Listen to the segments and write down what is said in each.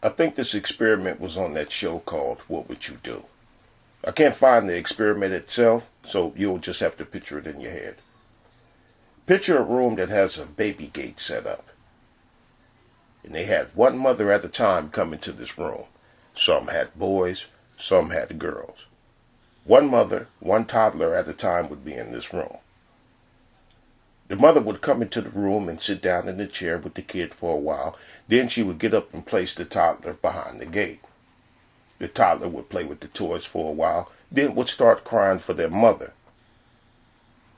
I think this experiment was on that show called What Would You Do? I can't find the experiment itself, so you'll just have to picture it in your head. Picture a room that has a baby gate set up. And they had one mother at a time come into this room. Some had boys, some had girls. One mother, one toddler at a time would be in this room. The mother would come into the room and sit down in the chair with the kid for a while. Then she would get up and place the toddler behind the gate. The toddler would play with the toys for a while, then would start crying for their mother.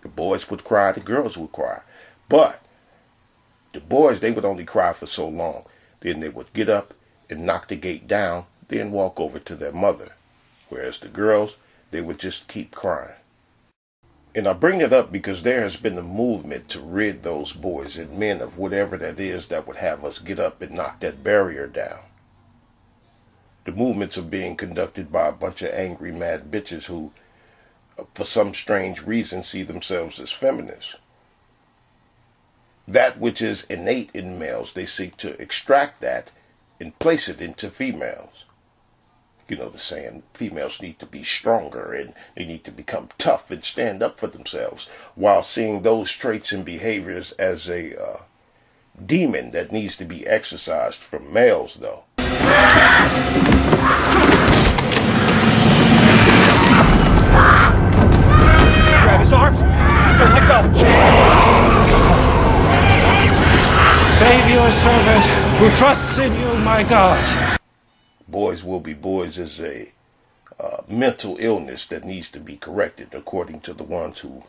The boys would cry, the girls would cry. But the boys, they would only cry for so long. Then they would get up and knock the gate down, then walk over to their mother. Whereas the girls, they would just keep crying. And I bring it up because there has been a movement to rid those boys and men of whatever that is that would have us get up and knock that barrier down. The movements are being conducted by a bunch of angry, mad bitches who, for some strange reason, see themselves as feminists. That which is innate in males, they seek to extract that and place it into females. You know, the saying, females need to be stronger and they need to become tough and stand up for themselves, while seeing those traits and behaviors as a demon that needs to be exorcised from males, though. Grab his arms. Don't let go. Save your servant who trusts in you, my God. Boys will be boys is a mental illness that needs to be corrected, according to the ones who,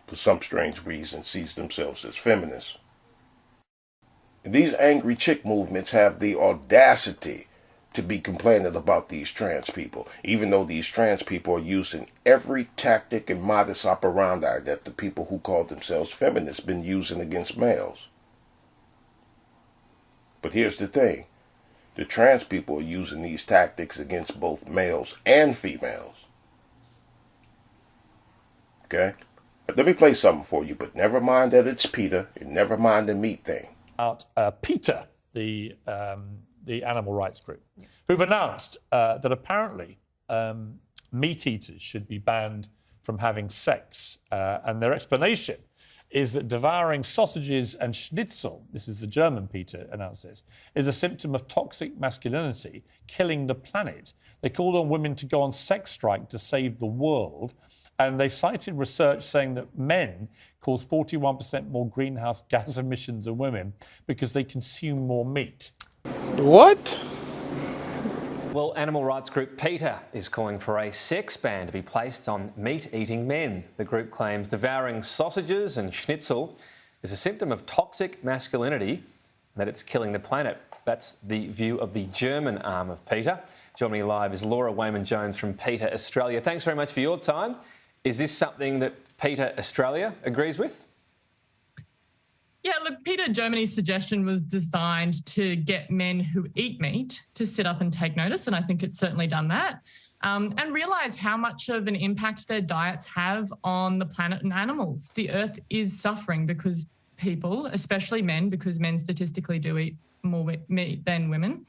for some strange reason, sees themselves as feminists. And these angry chick movements have the audacity to be complaining about these trans people, even though these trans people are using every tactic and modus operandi that the people who call themselves feminists been using against males. But here's the thing. The trans people are using these tactics against both males and females. Okay? Let me play something for you, but never mind that it's PETA, and never mind the meat thing. PETA, the animal rights group, who've announced that apparently meat eaters should be banned from having sex. And their explanation is that devouring sausages and schnitzel, this is the German PETA announced this, is a symptom of toxic masculinity, killing the planet. They called on women to go on sex strike to save the world. And they cited research saying that men cause 41% more greenhouse gas emissions than women because they consume more meat. What? Well, animal rights group PETA is calling for a sex ban to be placed on meat-eating men. The group claims devouring sausages and schnitzel is a symptom of toxic masculinity and that it's killing the planet. That's the view of the German arm of PETA. Joining me live is Laura Wayman-Jones from PETA Australia. Thanks very much for your time. Is this something that PETA Australia agrees with? Yeah, look, PETA Germany's suggestion was designed to get men who eat meat to sit up and take notice, and I think it's certainly done that, and realise how much of an impact their diets have on the planet and animals. The earth is suffering because people, especially men, because men statistically do eat more meat than women.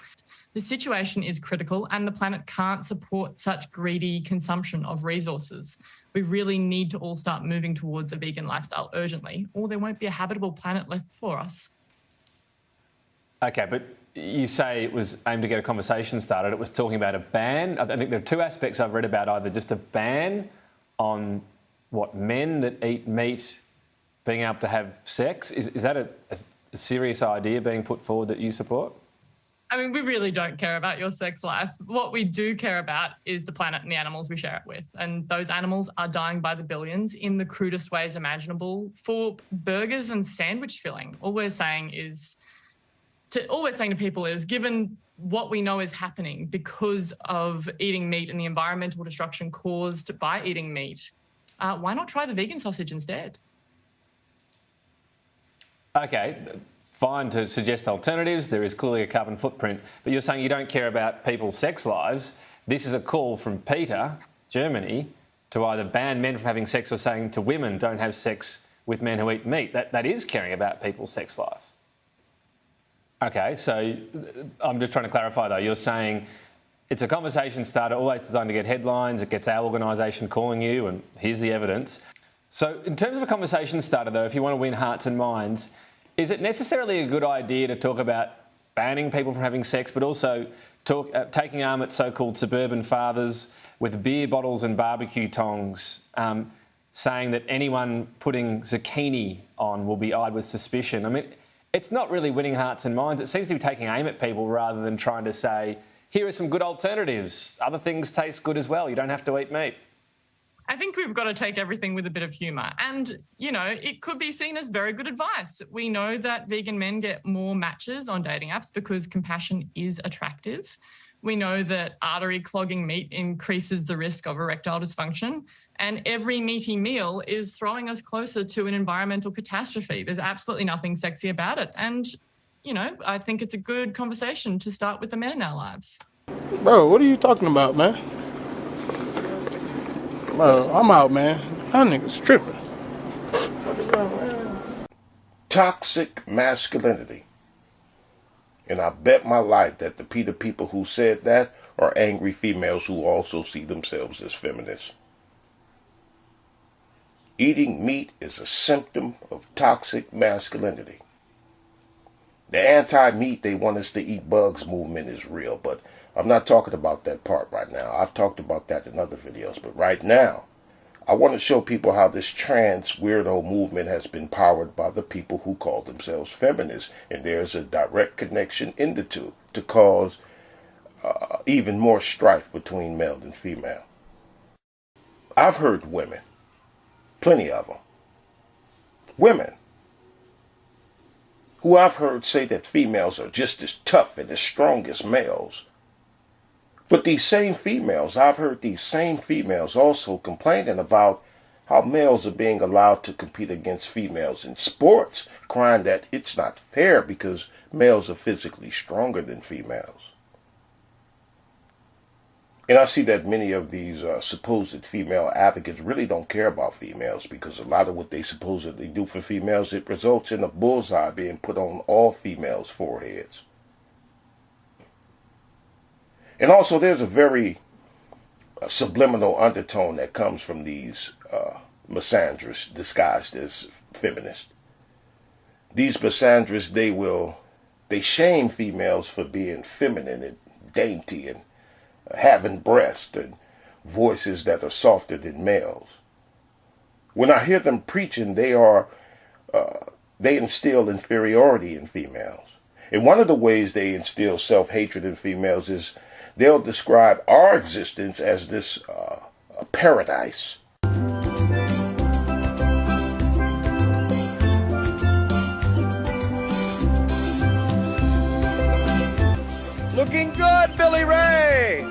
The situation is critical and the planet can't support such greedy consumption of resources. We really need to all start moving towards a vegan lifestyle urgently, or there won't be a habitable planet left for us. Okay, but you say it was aimed to get a conversation started. It was talking about a ban. I think there are two aspects I've read about, either just a ban on men that eat meat being able to have sex. Is that a serious idea being put forward that you support? I mean, we really don't care about your sex life. What we do care about is the planet and the animals we share it with. And those animals are dying by the billions in the crudest ways imaginable for burgers and sandwich filling. All we're saying to people is, given what we know is happening because of eating meat and the environmental destruction caused by eating meat, why not try the vegan sausage instead? Okay. Fine to suggest alternatives. There is clearly a carbon footprint, but you're saying you don't care about people's sex lives. This is a call from PETA, Germany, to either ban men from having sex or saying to women, don't have sex with men who eat meat. That is caring about people's sex life. Okay, so I'm just trying to clarify though. You're saying it's a conversation starter, always designed to get headlines. It gets our organisation calling you, and here's the evidence. So in terms of a conversation starter though, if you want to win hearts and minds, is it necessarily a good idea to talk about banning people from having sex, but also taking aim at so-called suburban fathers with beer bottles and barbecue tongs, saying that anyone putting zucchini on will be eyed with suspicion? I mean, it's not really winning hearts and minds. It seems to be taking aim at people rather than trying to say, here are some good alternatives. Other things taste good as well. You don't have to eat meat. I think we've got to take everything with a bit of humour. And, you know, it could be seen as very good advice. We know that vegan men get more matches on dating apps because compassion is attractive. We know that artery clogging meat increases the risk of erectile dysfunction. And every meaty meal is throwing us closer to an environmental catastrophe. There's absolutely nothing sexy about it. And, you know, I think it's a good conversation to start with the men in our lives. Bro, what are you talking about, man? Bro, I'm out, man. That nigga's tripping. Toxic masculinity. And I bet my life that the PETA people who said that are angry females who also see themselves as feminists. Eating meat is a symptom of toxic masculinity. The anti-meat, they want us to eat bugs movement is real, but I'm not talking about that part right now. I've talked about that in other videos, but right now, I want to show people how this trans weirdo movement has been powered by the people who call themselves feminists, and there's a direct connection in the two to cause even more strife between male and female. I've heard women, plenty of them, women who I've heard say that females are just as tough and as strong as males. But these same females, I've heard these same females also complaining about how males are being allowed to compete against females in sports, crying that it's not fair because males are physically stronger than females. And I see that many of these supposed female advocates really don't care about females, because a lot of what they supposedly do for females, it results in a bullseye being put on all females' foreheads. And also there's a very subliminal undertone that comes from these misandrists disguised as feminists. These misandrists, they shame females for being feminine and dainty and having breasts and voices that are softer than males. When I hear them preaching, they instill inferiority in females. And one of the ways they instill self-hatred in females is they'll describe our existence as this a paradise. Looking good, Billy Ray!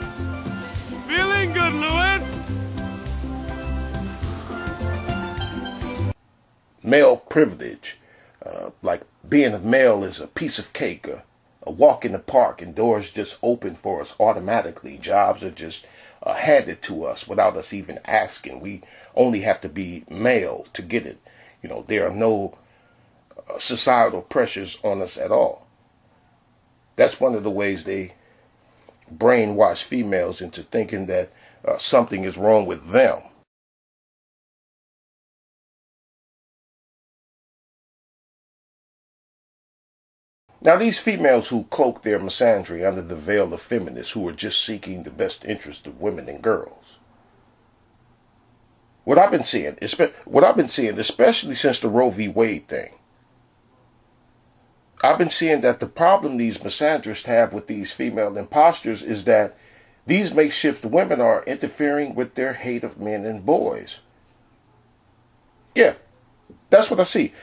Feeling good, Lewis. Male privilege, like being a male is a piece of cake, a walk in the park, and doors just open for us automatically. Jobs are just handed to us without us even asking. We only have to be male to get it. You know, there are no societal pressures on us at all. That's one of the ways they brainwash females into thinking that something is wrong with them. Now, these females who cloak their misandry under the veil of feminists who are just seeking the best interest of women and girls. What I've been seeing, especially since the Roe v. Wade thing, I've been seeing that the problem these misandrists have with these female imposters is that these makeshift women are interfering with their hate of men and boys. Yeah, that's what I see.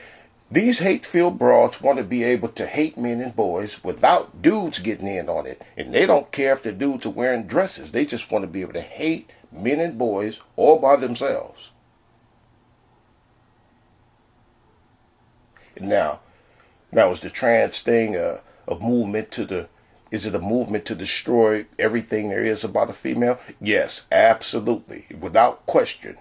These hate-filled broads want to be able to hate men and boys without dudes getting in on it. And they don't care if the dudes are wearing dresses. They just want to be able to hate men and boys all by themselves. Now is the trans thing a movement to is it a movement to destroy everything there is about a female? Yes, absolutely, without question.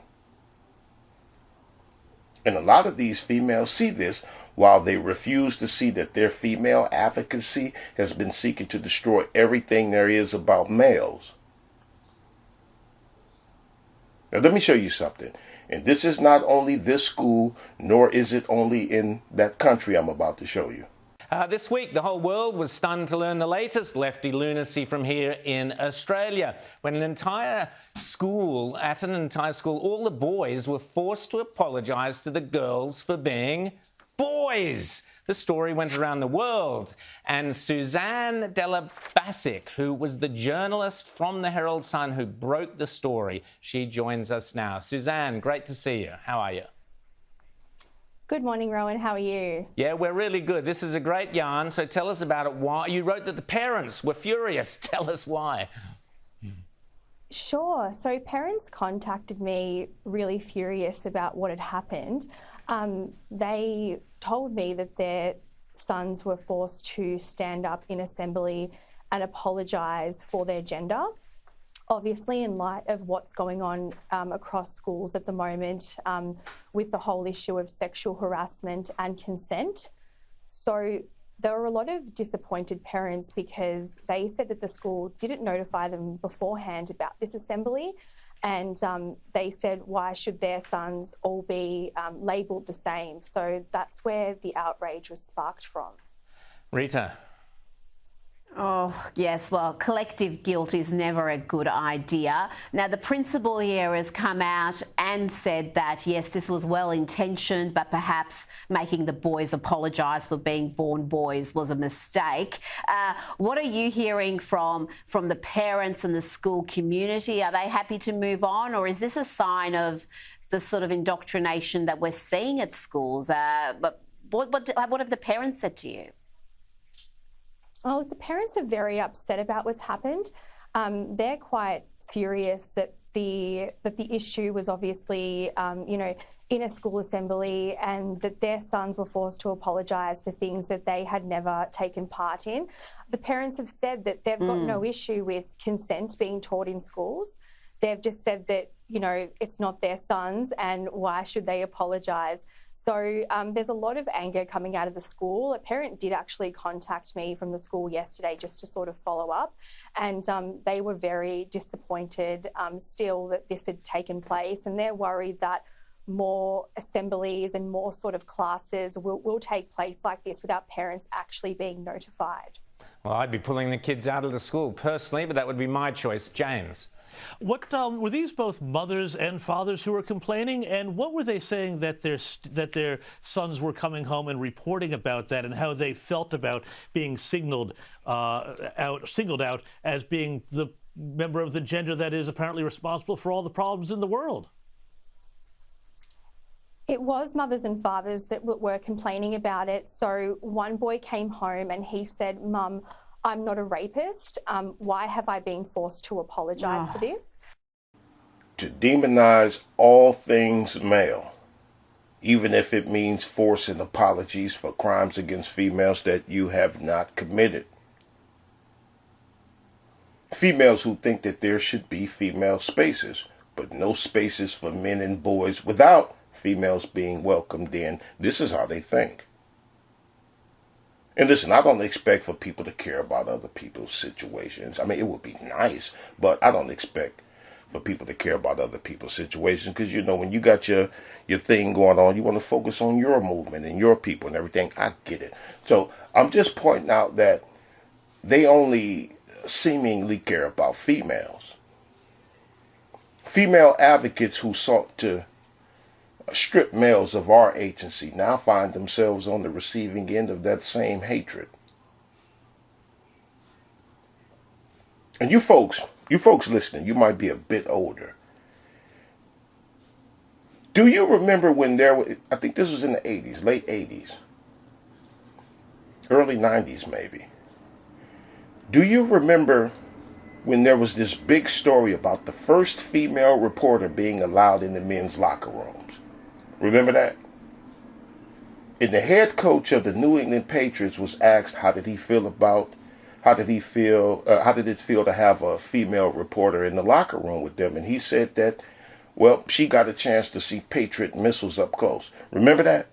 And a lot of these females see this while they refuse to see that their female advocacy has been seeking to destroy everything there is about males. Now let me show you something. And this is not only this school, nor is it only in that country I'm about to show you. This week, the whole world was stunned to learn the latest lefty lunacy from here in Australia, when at an entire school, all the boys were forced to apologise to the girls for being boys. The story went around the world, and Suzanne Della Basic, who was the journalist from the Herald Sun who broke the story, she joins us now. Suzanne, great to see you. How are you? Good morning, Rowan. How are you? Yeah, we're really good. This is a great yarn, so tell us about it. Why you wrote that the parents were furious. Tell us why. Sure. So parents contacted me really furious about what had happened. They told me that their sons were forced to stand up in assembly and apologise for their gender. Obviously, in light of what's going on across schools at the moment with the whole issue of sexual harassment and consent. So there were a lot of disappointed parents because they said that the school didn't notify them beforehand about this assembly, and they said, why should their sons all be labelled the same? So that's where the outrage was sparked from. Rita. Oh, yes, well, collective guilt is never a good idea. Now, the principal here has come out and said that, yes, this was well-intentioned, but perhaps making the boys apologise for being born boys was a mistake. What are you hearing from the parents and the school community? Are they happy to move on, or is this a sign of the sort of indoctrination that we're seeing at schools? But what have the parents said to you? Oh, the parents are very upset about what's happened. They're quite furious that the issue was obviously, in a school assembly, and that their sons were forced to apologise for things that they had never taken part in. The parents have said that they've got no issue with consent being taught in schools. They've just said that, it's not their sons and why should they apologise? So there's a lot of anger coming out of the school. A parent did actually contact me from the school yesterday just to sort of follow up, and they were very disappointed still that this had taken place, and they're worried that more assemblies and more sort of classes will take place like this without parents actually being notified. Well, I'd be pulling the kids out of the school personally, but that would be my choice. James. What were these both mothers and fathers who were complaining, and what were they saying that their sons were coming home and reporting about that, and how they felt about being singled out as being the member of the gender that is apparently responsible for all the problems in the world? It was mothers and fathers that were complaining about it. So one boy came home and he said, "Mum, I'm not a rapist. Why have I been forced to apologise for this?" To demonize all things male, even if it means forcing apologies for crimes against females that you have not committed. Females who think that there should be female spaces, but no spaces for men and boys without females being welcomed in. This is how they think. And listen, I don't expect for people to care about other people's situations. I mean, it would be nice, but I don't expect for people to care about other people's situations, because, when you got your thing going on, you want to focus on your movement and your people and everything. I get it. So I'm just pointing out that they only seemingly care about females. Female advocates who sought to strip males of our agency now find themselves on the receiving end of that same hatred. And you folks listening, you might be a bit older. Do you remember when there was, I think this was in the 80s, late 80s, early 90s maybe. Do you remember when there was this big story about the first female reporter being allowed in the men's locker rooms? Remember that? And the head coach of the New England Patriots was asked how did it feel to have a female reporter in the locker room with them, and he said that, well, she got a chance to see Patriot missiles up close. Remember that?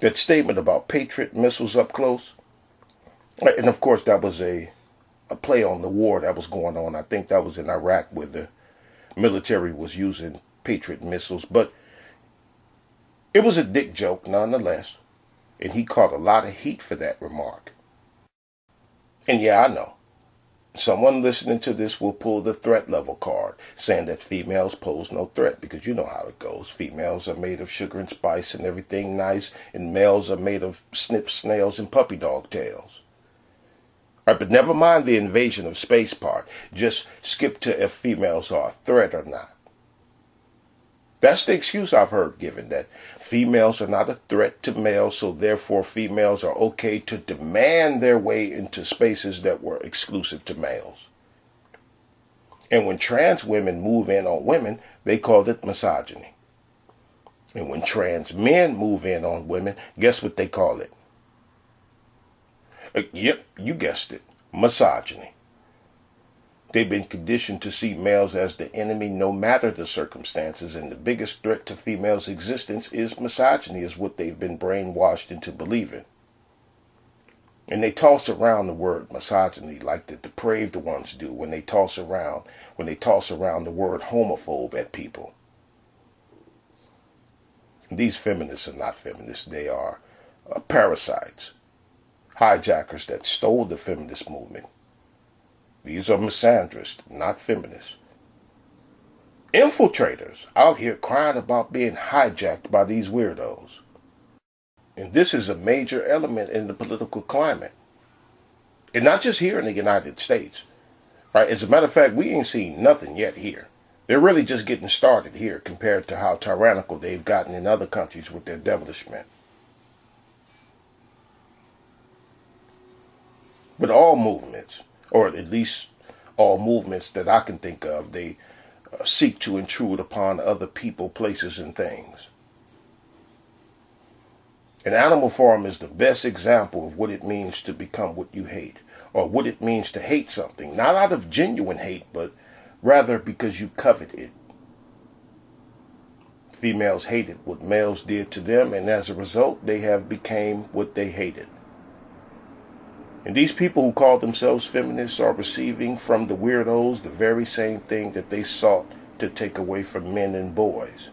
That statement about Patriot missiles up close, and of course that was a play on the war that was going on. I think that was in Iraq where the military was using Patriot missiles, but it was a dick joke nonetheless, and he caught a lot of heat for that remark. And yeah, I know. Someone listening to this will pull the threat level card, saying that females pose no threat, because you know how it goes. Females are made of sugar and spice and everything nice, and males are made of snips, snails, and puppy dog tails. All right, but never mind the invasion of space part. Just skip to if females are a threat or not. That's the excuse I've heard given, that females are not a threat to males, so therefore females are okay to demand their way into spaces that were exclusive to males. And when trans women move in on women, they called it misogyny. And when trans men move in on women, guess what they call it? Yep, you guessed it, misogyny. They've been conditioned to see males as the enemy no matter the circumstances, and the biggest threat to females' existence is misogyny, is what they've been brainwashed into believing. And they toss around the word misogyny like the depraved ones do when they toss around the word homophobe at people. And these feminists are not feminists. They are parasites, hijackers that stole the feminist movement. These are misandrists, not feminists. Infiltrators out here crying about being hijacked by these weirdos. And this is a major element in the political climate. And not just here in the United States. Right? As a matter of fact, we ain't seen nothing yet here. They're really just getting started here compared to how tyrannical they've gotten in other countries with their devilishment. But all movements, or at least all movements that I can think of, they seek to intrude upon other people, places, and things. And Animal Farm is the best example of what it means to become what you hate, or what it means to hate something, not out of genuine hate, but rather because you covet it. Females hated what males did to them, and as a result, they have become what they hated. And these people who call themselves feminists are receiving from the weirdos the very same thing that they sought to take away from men and boys.